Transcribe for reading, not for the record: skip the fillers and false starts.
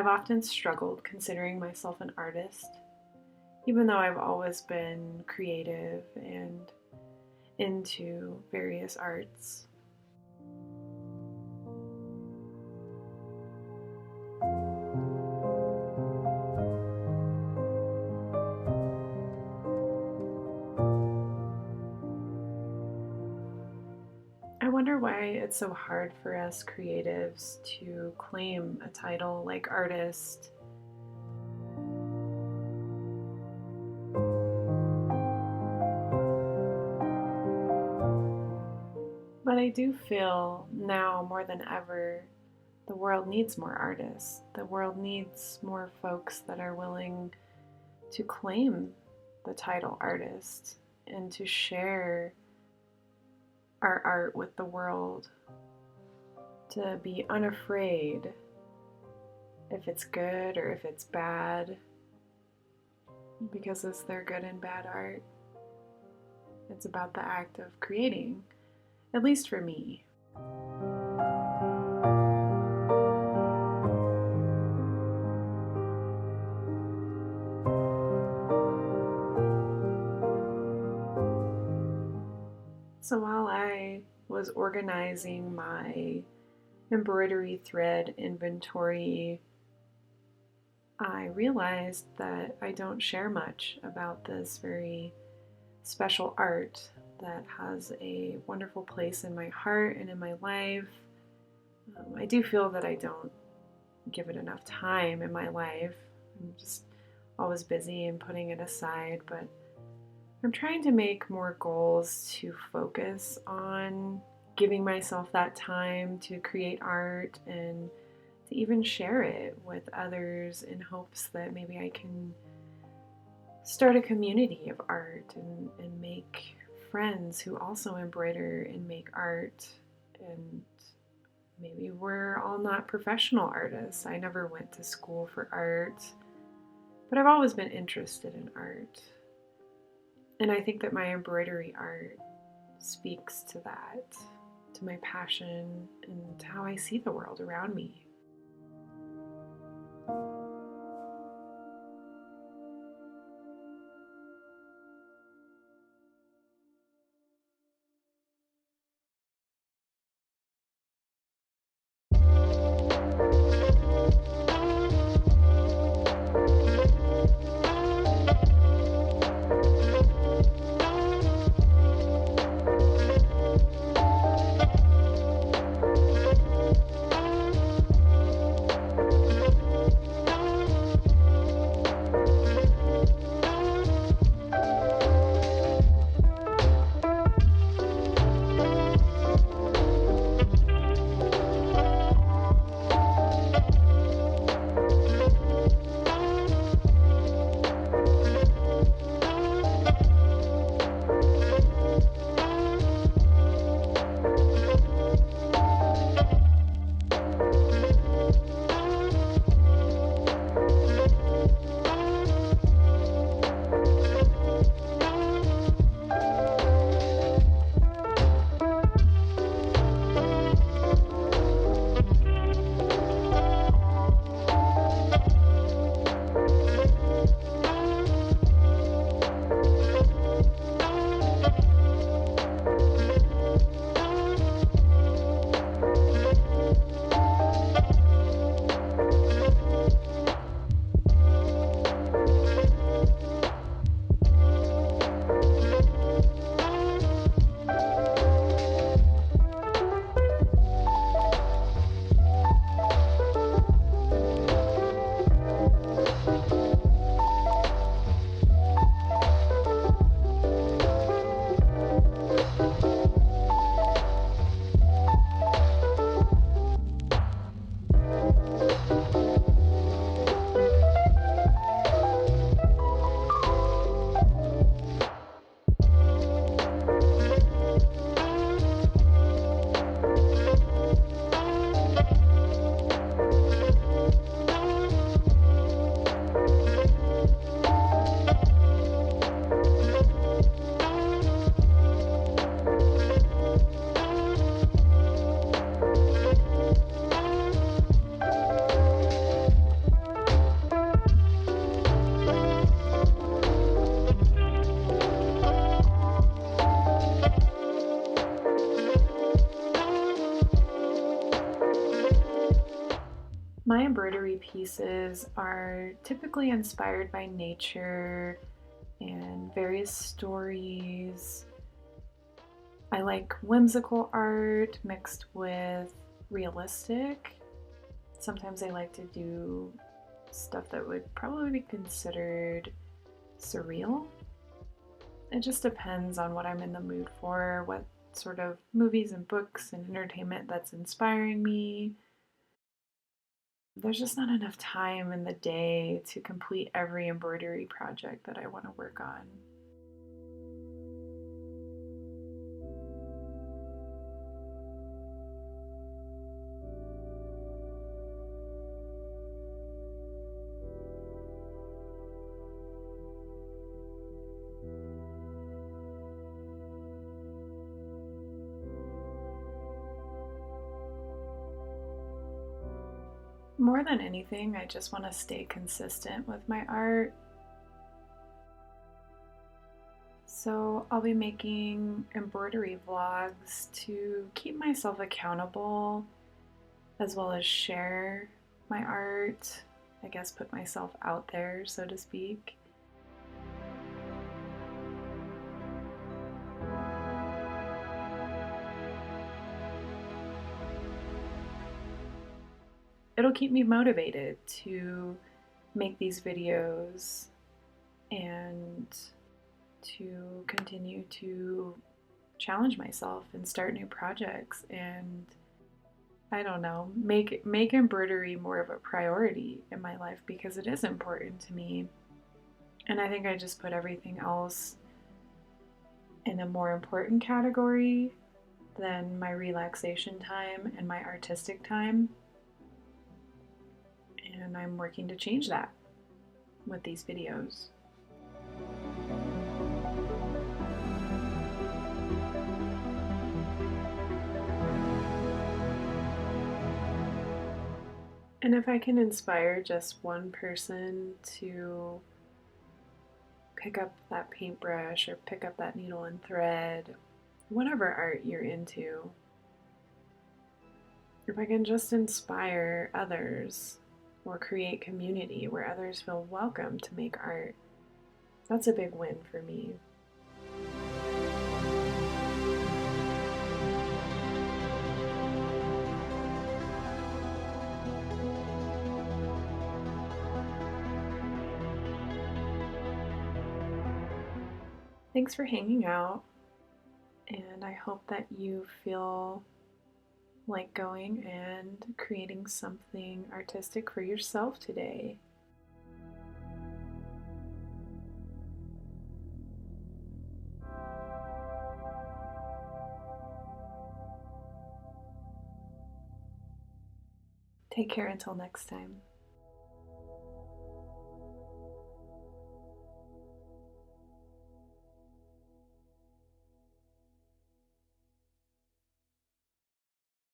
I've often struggled considering myself an artist, even though I've always been creative and into various arts. I wonder why it's so hard for us creatives to claim a title like artist. But I do feel now more than ever the world needs more artists. The world needs more folks that are willing to claim the title artist and to share our art with the world, to be unafraid if it's good or if it's bad, because is there good and bad art? It's about the act of creating, at least for me. So while I was organizing my embroidery thread inventory, I realized that I don't share much about this very special art that has a wonderful place in my heart and in my life. I do feel that I don't give it enough time in my life. I'm just always busy and putting it aside, but I'm trying to make more goals to focus on giving myself that time to create art and to even share it with others in hopes that maybe I can start a community of art and make friends who also embroider and make art. And maybe we're all not professional artists. I never went to school for art, but I've always been interested in art. And I think that my embroidery art speaks to that, to my passion and to how I see the world around me. My embroidery pieces are typically inspired by nature and various stories. I like whimsical art mixed with realistic. Sometimes I like to do stuff that would probably be considered surreal. It just depends on what I'm in the mood for, what sort of movies and books and entertainment that's inspiring me. There's just not enough time in the day to complete every embroidery project that I want to work on. More than anything, I just want to stay consistent with my art. So I'll be making embroidery vlogs to keep myself accountable as well as share my art. I guess put myself out there, so to speak. It'll keep me motivated to make these videos and to continue to challenge myself and start new projects and I don't know, make embroidery more of a priority in my life because it is important to me. And I think I just put everything else in a more important category than my relaxation time and my artistic time. And I'm working to change that with these videos. And if I can inspire just one person to pick up that paintbrush or pick up that needle and thread, whatever art you're into, if I can just inspire others or create community where others feel welcome to make art, that's a big win for me. Thanks for hanging out, and I hope that you feel like going and creating something artistic for yourself today. Take care until next time.